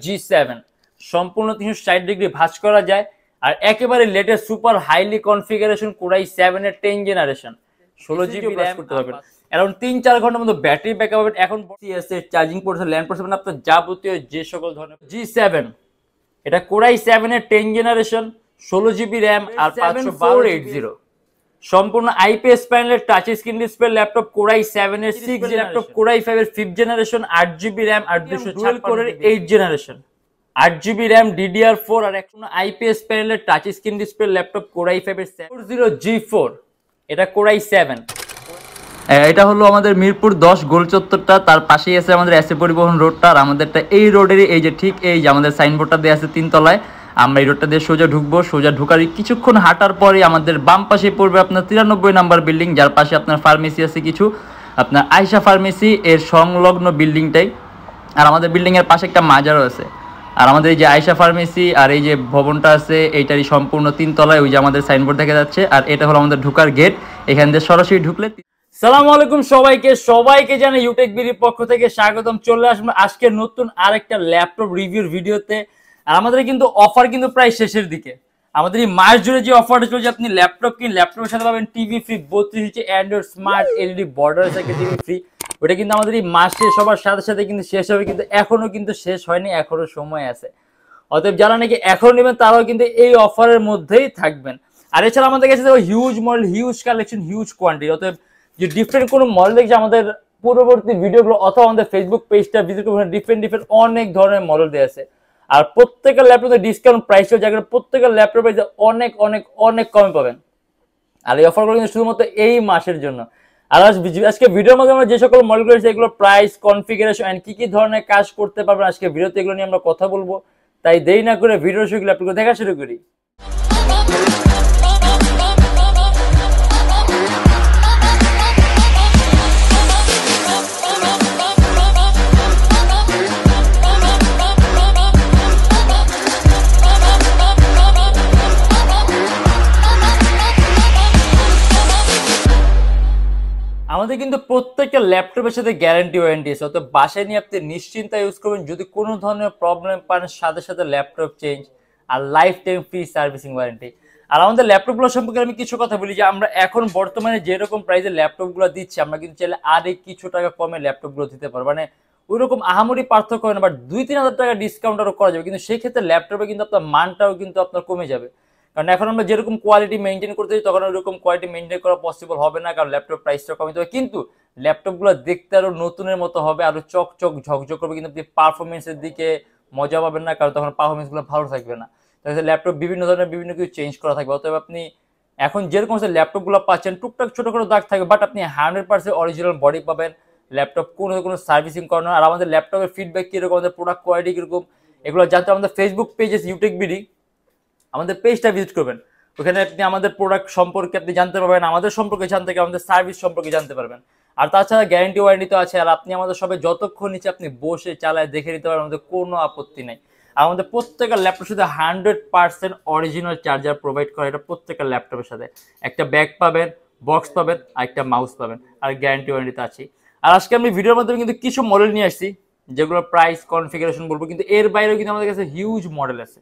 G7 সম্পূর্ণ 360 degree ভাঁজ করা যায় আর একেবারে latest super highly configuration core i 7 এর 10 জেনারেশন 16 জিবি র‍্যাম করতে পারবেন अराउंड 3-4 ঘন্টার মতো ব্যাটারি ব্যাকআপ পাবেন এখন CSA charging port land port পাবেন আপনার যাবতীয় যে সকল ধরনের G7 এটা কোরাই 7 এর 10 জেনারেশন 16 জিবি র‍্যাম আর 51280 সম্পূর্ণ আইপিএস প্যানেলের touch screen display laptop core i 7 এর 6 ল্যাপটপ কোরাই 5 এর 5th জেনারেশন 8 জিবি র‍্যাম আর 256 কোরের 8 জেনারেশন 8 জিবি র‍্যাম DDR4 আর এখন আইপিএস প্যানেলের touch screen display laptop core i 5 এর 40G4 এটা কোরাই 7 এটা হলো আমাদের মিরপুর 10 গোল চত্বরটা তার পাশেই আছে আমাদের এসএ পরিবহন রোডটা আর আমাদেরটা এই রোডেরই এই যে ঠিক এই যে আমাদের সাইনবোর্ডটা দেয়া আছে 3 তলায় আমরা এই রোডটা দিয়ে সোজা ঢুকবো সোজা ঢোকার কিছুক্ষণ হাঁটার পরে আমাদের বাম পাশে পড়বে আপনার 93 নাম্বার বিল্ডিং যার পাশে আপনার ফার্মেসি আছে কিছু আপনার আয়েশা ফার্মেসি এর সংলগ্ন বিল্ডিংটাই আর আমাদের বিল্ডিং এর পাশে একটা মাজারও আছে আর আমাদের এই যে আয়েশা ফার্মেসি আর এই যে ভবনটা আছে এইটারই সম্পূর্ণ 3 তলায় ওই যে আমাদের সাইনবোর্ড দেখা যাচ্ছে আর এটা হলো আমাদের ঢোকার গেট এখান দিয়ে সরাসরি ঢুকলে সালামু আলাইকুম সবাইকে জানাই ইউটেকবিডি পক্ষ থেকে স্বাগতম চলে আসলাম আজকে নতুন আরেকটা ল্যাপটপ রিভিউর ভিডিওতে আর আমাদের কিন্তু অফার কিন্তু প্রায় শেষের দিকে আমাদের এই মাস জুড়ে যে অফারটা চলছে আপনি ল্যাপটপ কিন ল্যাপটপের সাথে পাবেন TV free 32 inch Android smart LED border সাথে টিভি ফ্রি ওটা কিন্তু আমাদের এই মাস শেষ হবার সাথে সাথে কিন্তু শেষ হবে কিন্তু এখনো কিন্তু শেষ হয়নি এখনো সময় আছে অতএব যারা নাকি এখন নেবেন তারাও কিন্তু এই অফারের মধ্যেই থাকবেন আর এছাড়া আমাদের কাছে huge model huge collection huge quantity অতএব যে ডিফারেন্ট কোনো মডেল দেখছে আমাদের পূর্ববর্তী ভিডিওগুলো অথবা আমাদের ফেসবুক পেজটা ভিজিট করবেন ডিফারেন্ট অনেক ধরনের মডেল দেওয়া আছে আর প্রত্যেকটা ল্যাপটপে ডিসকাউন্ট প্রাইসের জায়গায় প্রত্যেকটা ল্যাপটপে অনেক অনেক অনেক কমে পাবেন আর এই অফারগুলো কিন্তু শুধুমাত্র এই মাসের জন্য আর আজকে ভিডিওর মধ্যে আমরা যে সকল মডেলগুলো রয়েছে এগুলো প্রাইস কনফিগারেশন এন্ড কি কি ধরনের কাজ করতে পারবেন আজকে ভিডিওতে এগুলো নিয়ে আমরা কথা বলবো তাই দেরি না করে ভিডিও শুরু করে ল্যাপটপগুলো দেখা শুরু করি আমাদের কিন্তু প্রত্যেকটা ল্যাপটপের সাথে গ্যারান্টি ওয়ারেন্টি আছে অর্থাৎ বাসায় নিয়ে আপনি নিশ্চিন্তে ইউজ করবেন যদি কোনো ধরনের প্রবলেম পান সাথে সাথে ল্যাপটপ চেঞ্জ আর lifetime free servicing warranty আর আমাদের ল্যাপটপগুলো সম্পর্কে আমি কিছু কথা বলি যে আমরা এখন বর্তমানে যেরকম প্রাইসে ল্যাপটপগুলো দিচ্ছি আমরা কিন্তু চাইলে আরো কিছু টাকা কমে ল্যাপটপগুলো দিতে পারবো মানে ওইরকম আহামরি পার্থক্য হয় না বাট 2-3 হাজার টাকা ডিসকাউন্ট আরও করা যাবে কিন্তু সেই ক্ষেত্রে ল্যাপটপে কিন্তু আপনার মানটাও কিন্তু আপনার কমে যাবে কারণ এখন আমরা যেরকম কোয়ালিটি মেনটেন করতে চাই তখন ওইরকম কোয়ালিটি মেনটেন করা পসিবল হবে না কারণ ল্যাপটপ প্রাইসটা কমে যাবে কিন্তু ল্যাপটপগুলো দেখতে আরো নতুনের মতো হবে আরো চকচক ঝকঝক করবে কিন্তু আপনি পারফরমেন্সের দিকে মজা পাবেন না কারণ তখন পারফরমেন্সগুলো ভালো থাকবে না তাহলে ল্যাপটপ বিভিন্ন ধরনের বিভিন্ন কিছু চেঞ্জ করা থাকবে অতএব আপনি এখন যেরকম ল্যাপটপগুলো পাচ্ছেন টুকটাক ছোট ছোট দাগ থাকবে বাট আপনি 100% অরিজিনাল বডি পাবেন ল্যাপটপ কোনো সার্ভিসিং করানো আর আমাদের ল্যাপটপের ফিডব্যাক কীরকম আমাদের প্রোডাক্ট কোয়ালিটি কীরকম এগুলো জানতে আমাদের ফেসবুক পেজ আছে ইউটেকবিডি আমাদের পেজটা ভিজিট করবেন ওখানে আপনি আমাদের প্রোডাক্ট সম্পর্কে আপনি জানতে পারবেন আমাদের সম্পর্কে জানতে পারবেন আমাদের সার্ভিস সম্পর্কে জানতে পারবেন আর তাছাড়া গ্যারান্টি ওয়ারেন্টি তো আছে আর আপনি আমাদের সবাই যতক্ষণ নিচে আপনি বসে চালায় দেখে নিতে পারবেন আমাদের কোনো আপত্তি নেই আর আমাদের প্রত্যেকটা ল্যাপটপের সাথে 100% অরিজিনাল চার্জার প্রোভাইড করে এটা প্রত্যেকটা ল্যাপটপের সাথে একটা ব্যাগ পাবেন বক্স পাবেন আর একটা মাউস পাবেন আর গ্যারান্টি ওয়ারেন্টি তো আছে আর আজকে আমি ভিডিওর মাধ্যমে কিন্তু কিছু মডেল নিয়ে আসছি যেগুলো প্রাইস কনফিগারেশন বলবো কিন্তু এর বাইরেও কিন্তু আমাদের কাছে হিউজ মডেল আছে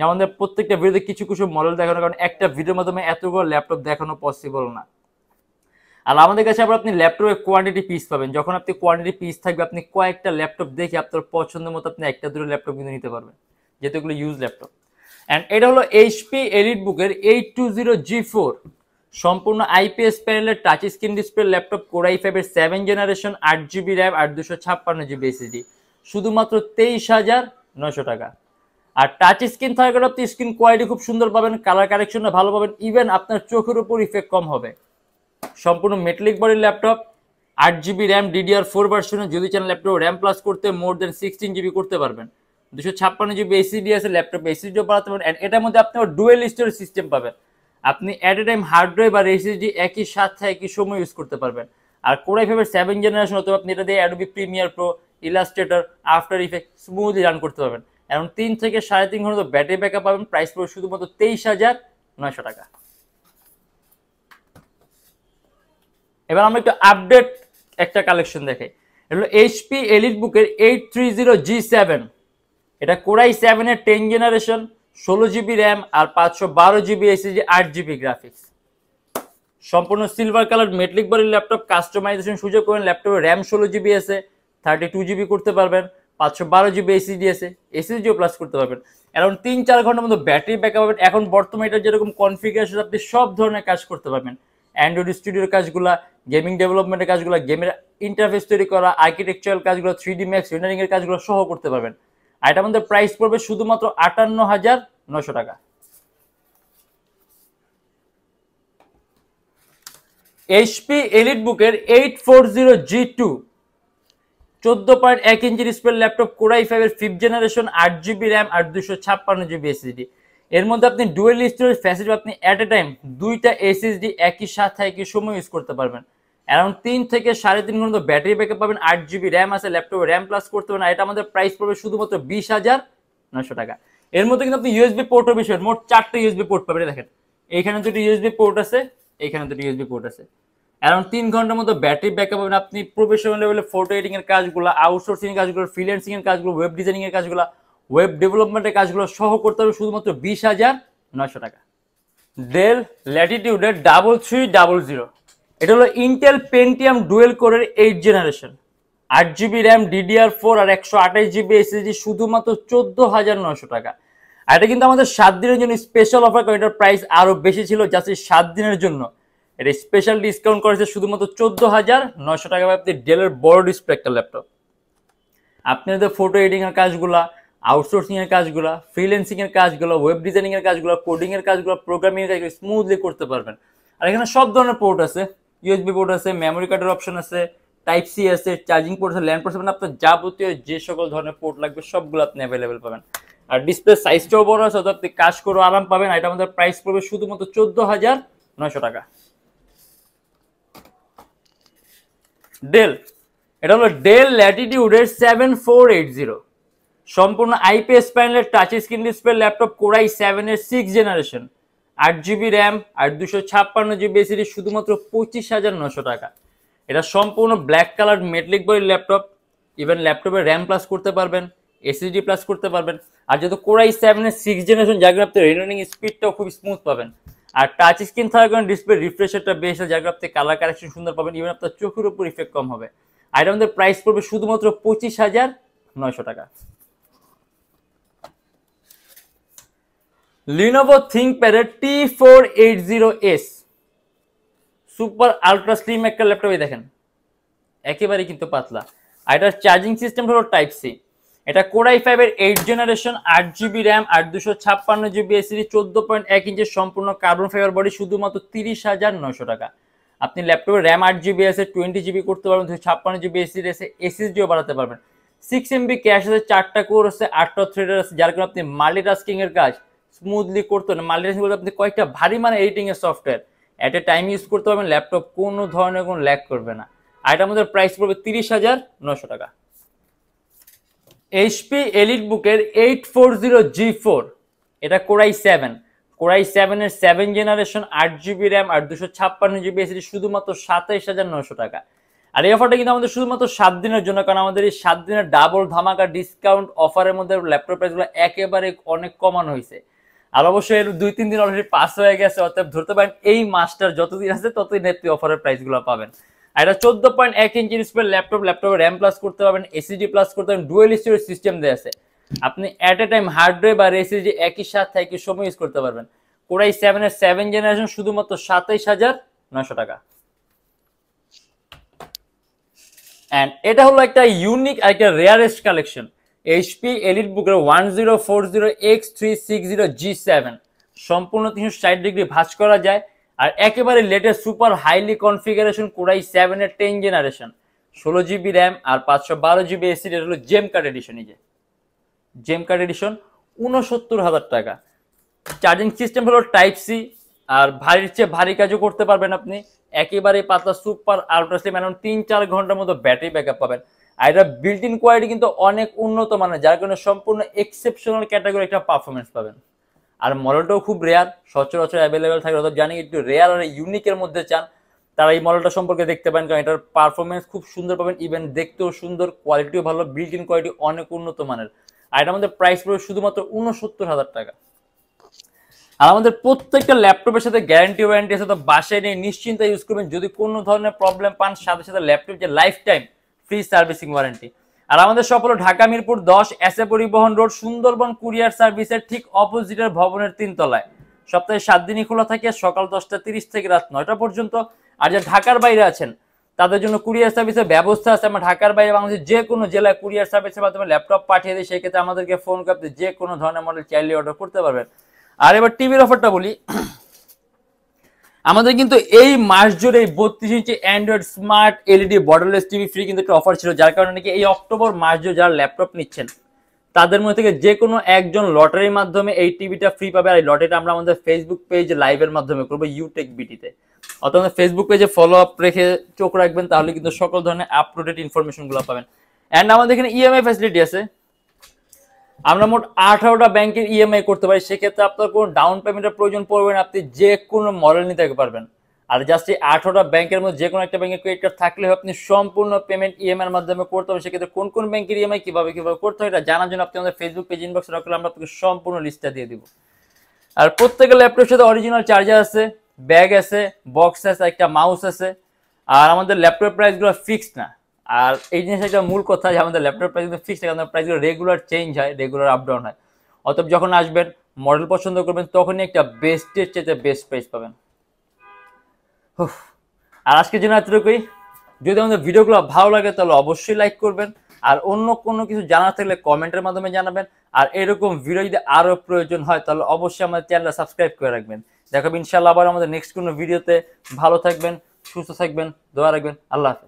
আমাদের প্রত্যেকটা ভিডিওতে কিছু কিছু মডেল দেখানো কারণ একটা ভিডিওর মাধ্যমে এতগুলো ল্যাপটপ দেখানো পসিবল না আর আমাদের কাছে আবার আপনি ল্যাপটপের কোয়ান্টিটি পিস পাবেন যখন আপনি কোয়ান্টিটি পিস থাকবে আপনি কয়েকটা ল্যাপটপ দেখে আপনার পছন্দের মতো আপনি একটা দুটো ল্যাপটপ কিন্তু নিতে পারবেন যেহেতু এগুলো ইউজ ল্যাপটপ অ্যান্ড এটা হলো এইচপি এলিটবুকের 820G4 সম্পূর্ণ আইপিএস প্যানেলের touch screen display laptop core i 5 এর 7 জেনারেশন 8 জিবি র্যাম আর 256 জিবি এসএসডি শুধুমাত্র 23,900 টাকা আর টাচ স্ক্রিন থাকার আপনি স্ক্রিন কোয়ালিটি খুব সুন্দর পাবেন কালার কারেকশনটা ভালো পাবেন ইভেন আপনার চোখের উপর ইফেক্ট কম হবে সম্পূর্ণ মেটালিক বডির ল্যাপটপ 8 জিবি র্যাম DDR4 ভার্সনে যদি চান ল্যাপটপ র্যাম প্লাস করতে মোর দেন 16 জিবি করতে পারবেন 256 জিবি এসএসডি আছে ল্যাপটপ এসএসডিও বাড়াতে পারবেন এন্ড এটার মধ্যে আপনি ডুয়েল স্টোরেজ সিস্টেম পাবেন আপনি at a time hard drive আর এসএসডি একই সাথে একই সময় ইউজ করতে পারবেন আর কোরাই 5 এর 7 জেনারেশন অথবা আপনি এটা দিয়ে Adobe Premiere Pro Illustrator after effect smoothly run করতে পারবেন এখন 3 থেকে 3.5 ঘন্টা ব্যাটারি ব্যাকআপ পাবেন প্রাইস পড়বে শুধুমাত্র 23,900 টাকা এবার আমরা একটু আপডেট একটা কালেকশন দেখাই এটা হলো এইচপি এলিটবুকের 830G7 এটা কোরাই 7 এর 10 জেনারেশন, 16 জিবি র্যাম আর 512 জিবি এসএসডি, 8 জিবি গ্রাফিক্স। সম্পূর্ণ সিলভার কালার মেটালিক বডির ল্যাপটপ, কাস্টমাইজেশন সুযোগ করেন। ল্যাপটপে র্যাম 16 জিবি আছে, 32 জিবি করতে পারবেন, 512 জিবি এসএসডি আছে, এসএসডিও প্লাস করতে পারবেন। অ্যারাউন্ড 3-4 ঘন্টার মতো ব্যাটারি ব্যাকআপ পাবেন। এখন বর্তমানে এটা যেরকম কনফিগারেশন আপনি সব ধরনের কাজ করতে পারবেন। অ্যান্ড্রয়েড স্টুডিওর কাজগুলা, গেমিং ডেভেলপমেন্টের কাজগুলো, গেমের ইন্টারফেস তৈরি করা, আর্কিটেকচারাল কাজগুলো, 3D ম্যাক্স রেন্ডারিং এর কাজগুলো সহ করতে পারবেন। আর এটা আমাদের প্রাইস পড়বে শুধুমাত্র 58,900 টাকা। HP এলিটবুকের 840G2 14.1 inch display laptop, core i 5 এর 5th জেনারেশন, 8 জিবি র্যাম আর 256 জিবি এসএসডি। এর মধ্যে আপনি ডুয়েল স্টোরেজ ফ্যাসিলিটি, আপনি এট এ টাইম 2টা এসএসডি একই সাথে একই সময় ইউজ করতে পারবেন। অ্যারাউন্ড 3 থেকে 3.5 ঘন্টা ব্যাটারি ব্যাকআপ পাবেন। 8 জিবি র্যাম আছে, ল্যাপটপে র্যাম প্লাস করতে পারবেন। আর এটা আমাদের প্রাইস পড়বে শুধুমাত্র 20,900 টাকা। এর মধ্যে কিন্তু আপনি ইউএসবি পোর্টও বিষয়, মোট 4টা ইউএসবি পোর্ট পাবেন। দেখেন এইখানে দুটো ইউএসবি পোর্ট আছে, এইখানে দুটো ইউএসবি পোর্ট আছে। অ্যারাউন্ড 3 ঘন্টার মতো ব্যাটারি ব্যাকআপ পাবেন। আপনি প্রফেশনাল লেভেলে ফটো এডিটিং এর কাজগুলো, আউটসোর্সিং এর কাজগুলো, ফ্রিল্যান্সিং এর কাজগুলো, ওয়েব ডিজাইনিং এর কাজগুলো, ওয়েব ডেভেলপমেন্টের কাজগুলো সহ করতে হবে শুধুমাত্র 20,900 টাকা। ডেল ল্যাটিটিউডের 3300, এটা হলো ইন্টেল পেন্টিয়াম ডুয়েল কোরের 8 জেনারেশন, 8 জিবি র্যাম, DDR4 আর 128 জিবি এসএসডি, শুধুমাত্র 14,900 টাকা। আর এটা কিন্তু আমাদের 7 দিনের জন্য স্পেশাল অফার, কারণ এটার প্রাইস আরো বেশি ছিল, জাস্ট 7 দিনের জন্য এটা স্পেশাল ডিসকাউন্ট করেছে শুধুমাত্র 14,900 টাকা। আপনি ডেলের বড় ডিসপ্লে একটা ল্যাপটপ, আপনাদের ফটো এডিটিং এর কাজগুলা, আউটসোর্সিং এর কাজগুলো, ফ্রিল্যান্সিং এর কাজগুলো, ওয়েব ডিজাইনিং এর কাজগুলো, কোডিং এর কাজগুলো, প্রোগ্রামিং এর কাজগুলো স্মুথলি করতে পারবেন। আর এখানে সব ধরনের পোর্ট আছে, ইউএসবি পোর্ট আছে, মেমোরি কার্ডের অপশন আছে, টাইপ সি আছে, চার্জিং পোর্ট আছে, ল্যান্ড পোর্ট আছে, আপনার যাবতীয় যে সকল ধরনের পোর্ট লাগবে সবগুলো আপনি অ্যাভেলেবেল পাবেন। আর ডিসপ্লে সাইজটাও বড় আছে, অর্থাৎ আপনি কাজ করে আরাম পাবেন। এটা আমাদের প্রাইস পড়বে শুধুমাত্র 14,900 টাকা। ডেল, এটা হলো ডেল ল্যাটিটিউডের 7480, সম্পূর্ণ আইপিএস প্যানেলের touch screen display laptop, core i 7 এর 6 জেনারেশন, 8 জিবি র্যাম আর 256 জিবি এসএসডি, শুধুমাত্র 25,900 টাকা। এটা সম্পূর্ণ black colour metallic body laptop, even ল্যাপটপে র্যাম প্লাস করতে পারবেন, এসএসডি প্লাস করতে পারবেন। আর যেহেতু কোরাই 7 এর 6 জেনারেশন, যার আপনি রেন্ডারিং স্পিডটাও খুব স্মুথ পাবেন। আর টাচ স্ক্রিন থাকার কারণে ডিসপ্লে রিফ্রেশারটা বেশ, যার আপনি কালার কারেকশন সুন্দর পাবেন, ইভেন আপনার চোখের উপর ইফেক্ট কম হবে। আর এটা আমাদের প্রাইস পড়বে শুধুমাত্র 25,900 টাকা। লিনোভো থিংকপ্যাডের T480S সুপার আলট্রা স্লিম একটা ল্যাপটপ, দেখেন একেবারে কিন্তু পাতলা। আর এটার চার্জিং সিস্টেম হলো টাইপ সি। এটা কোরাই 5 এর 8 জেনারেশন, 8 জিবি র্যাম আর 256 জিবি এসএসডি, 14.1 ইঞ্চের সম্পূর্ণ কার্বন ফাইবার বডি, শুধুমাত্র 30,900 টাকা। আপনি ল্যাপটপে র্যাম 8 জিবি আছে, 20 জিবি করতে পারবেন, 256 জিবি এসএসডি আছে, এসএসডিও বাড়াতে পারবেন। 6 MB ক্যাশ আছে, 4টা কোর আছে, 8টা থ্রেডার আছে, যার কারণে আপনি মাল্টিটাস্কিং এর কাজ স্মুথলি করতে পারেন। মাল্টিটাস্কিং বলতে আপনি কয়েকটা ভারী এডিটিং এর software at a time use করতে পারবেন। ল্যাপটপ কোনো ধরনের কোনো ল্যাগ করবে না। আর এটা আমাদের প্রাইস পড়বে 30,900 টাকা। এইচপি এলিটবুকের 840G4, এটা কোরাই 7, কোরাই 7 এর 7 জেনারেশন, 8 জিবি র্যাম আর 256 জিবি এসএসডি, শুধুমাত্র 27,900 টাকা। আর এই অফারটা কিন্তু আমাদের শুধুমাত্র 7 দিনের জন্য, কারণ আমাদের এই 7 দিনের ডাবল ধামাকা ডিসকাউন্ট অফারের মধ্যে ল্যাপটপ প্রাইসগুলো একেবারে অনেক কমানো হয়েছে। আর অবশ্যই এর 2-3 দিন অলরেডি পাস হয়ে গেছে, অর্থাৎ ধরতে পারেন এই মাসটার যতদিন আছে ততদিন আপনি অফারের প্রাইসগুলো পাবেন। আর এটা 14.1 ইঞ্চি ডিসপ্লে ল্যাপটপ, ল্যাপটপে র্যাম প্লাস করতে পারবেন, এসএসডি প্লাস করতে পারবেন, ডুয়েল স্টোরেজ সিস্টেম দেওয়া আছে। আপনি at a time hard drive আর এসএসডি একই সাথে একই সময় ইউজ করতে পারবেন। কোরাই 7 এর 7 জেনারেশন, শুধুমাত্র 27,900 টাকা। এন্ড এটা হলো একটা ইউনিক আর একটা রেয়ারেস্ট কালেকশন, এইচপি এলিটবুকের 1040X360G7, সম্পূর্ণ 360 ডিগ্রি ভাঁজ করা যায়। আর একেবারে latest super highly configuration core i 7 এর 10 জেনারেশন, 16 জিবি র্যাম আর 512 জিবি এসএসডি। এটা হলো জেম কার্ড এডিশন, এই যে জেম কার্ড এডিশন, 69,000 টাকা। চার্জিং সিস্টেম হলো টাইপ সি, আর ভারীর চেয়ে ভারী কাজও করতে পারবেন আপনি। একেবারে পাতলা সুপার আলট্রা স্লিম, এখন 3-4 ঘন্টার মতো ব্যাটারি ব্যাকআপ পাবেন। আর এটা বিল্ট ইন কোয়ালিটি কিন্তু অনেক উন্নত মানের, যার কারণে সম্পূর্ণ এক্সেপশনাল ক্যাটাগরি একটা পারফরমেন্স পাবেন। আর মডেলটাও খুব রেয়ার, সচরাচর অ্যাভেলেবেল থাকে, অর্থাৎ জানি একটু রেয়ার আর ইউনিকের মধ্যে চান তারা এই মডেলটা সম্পর্কে দেখতে পারেন, কারণ এটার পারফরমেন্স খুব সুন্দর পাবেন, ইভেন দেখতেও সুন্দর, কোয়ালিটিও ভালো, বিল্ট ইন কোয়ালিটি অনেক উন্নত মানের। আর এটা আমাদের প্রাইস পড়বে শুধুমাত্র ৬৯,০০০ টাকা। আর আমাদের প্রত্যেকটা ল্যাপটপের সাথে গ্যারান্টি ওয়ারেন্টি আছে, তো বাসায় নিয়ে নিশ্চিন্তে ইউজ করবেন। যদি কোনো ধরনের প্রবলেম পান, সাথে সাথে ল্যাপটপ যে lifetime free servicing warranty. আর আমাদের সব হলো Dhaka Mirpur 10 SA Paribahan road, Sundarban courier সার্ভিসের ঠিক অপোজিটের ভবনের 3 তলায়। সপ্তাহে 7 দিনই খোলা থাকে, সকাল 10টা 30 থেকে রাত 9টা পর্যন্ত। আর যারা ঢাকার বাইরে আছেন তাদের জন্য কুরিয়ার সার্ভিসের ব্যবস্থা আছে। আমরা ঢাকার বাইরে বাংলাদেশের যে কোনো জেলায় কুরিয়ার সার্ভিসের মাধ্যমে ল্যাপটপ পাঠিয়ে দিই। সেক্ষেত্রে আমাদেরকে ফোন করতে যে কোনো ধরনের মডেল চাইলে অর্ডার করতে পারবেন। আর এবার টিভির অফারটা বলি, আমাদের কিন্তু এই মাস জুড়ে 32 inch Android smart LED borderless TV free কিন্তু একটা অফার ছিল, যার কারণে নাকি এই অক্টোবর মাস জুড়ে যারা ল্যাপটপ নিচ্ছেন তাদের মধ্যে থেকে যে কোনো একজন লটারির মাধ্যমে এই টিভিটা ফ্রি পাবে। আর এই লটারিটা আমরা আমাদের ফেসবুক পেজ লাইভের মাধ্যমে করবো ইউটেকবিডিতে। অর্থাৎ আমাদের ফেসবুক পেজে ফলো আপ রেখে চোখ রাখবেন, তাহলে কিন্তু সকল ধরনের আপ টু ডেট ইনফরমেশনগুলো পাবেন। অ্যান্ড আমাদের এখানে ইএমআই ফ্যাসিলিটি আছে। আমরা মোট 18টা ব্যাংকের ইএমআই করতে পারি। সেক্ষেত্রে আপনার কোনো ডাউন পেমেন্টের প্রয়োজন পড়বে না, আপনি যে কোনো মডেল নিতে পারবেন। আর জাস্ট এই 18টা ব্যাংকের মধ্যে যে কোনো একটা ব্যাংকের ক্রেডিট কার্ড থাকলে আপনি সম্পূর্ণ পেমেন্ট ইএমআই এর মাধ্যমে করতে হবে। সেক্ষেত্রে কোন কোন ব্যাংকের ইএমআই কিভাবে করতে হয় এটা জানার জন্য আপনি আমাদের ফেসবুক পেজ ইনবক্সে রাখলে আমরা আপনাকে সম্পূর্ণ লিস্টটা দিয়ে দিব। আর প্রত্যেকের ল্যাপটপের সাথে অরিজিনাল চার্জার আছে, ব্যাগ আছে, বক্স আছে, একটা মাউস আছে। আর আমাদের ল্যাপটপ প্রাইসগুলো ফিক্সড না। আর এই জিনিস একটা মূল কথা যে আমাদের ল্যাপটপ প্রাইস কিন্তু ফিক্সড, আমাদের প্রাইসগুলো রেগুলার চেঞ্জ হয়, রেগুলার আপ ডাউন হয়। অতএব যখন আসবেন মডেল পছন্দ করবেন তখনই একটা বেস্টের চেয়ে বেস্ট প্রাইস পাবেন। আর আজকের জন্য এতটুকুই। যদি আমাদের ভিডিওগুলো ভালো লাগে তাহলে অবশ্যই লাইক করবেন। আর অন্য কোনো কিছু জানার থাকলে কমেন্টের মাধ্যমে জানাবেন। আর এরকম ভিডিও যদি আরও প্রয়োজন হয় তাহলে অবশ্যই আমাদের চ্যানেলটা সাবস্ক্রাইব করে রাখবেন। দেখাবেন ইনশাআল্লাহ আবার আমাদের নেক্সট কোনো ভিডিওতে। ভালো থাকবেন, সুস্থ থাকবেন, দোয়া রাখবেন। আল্লাহ হাফেজ।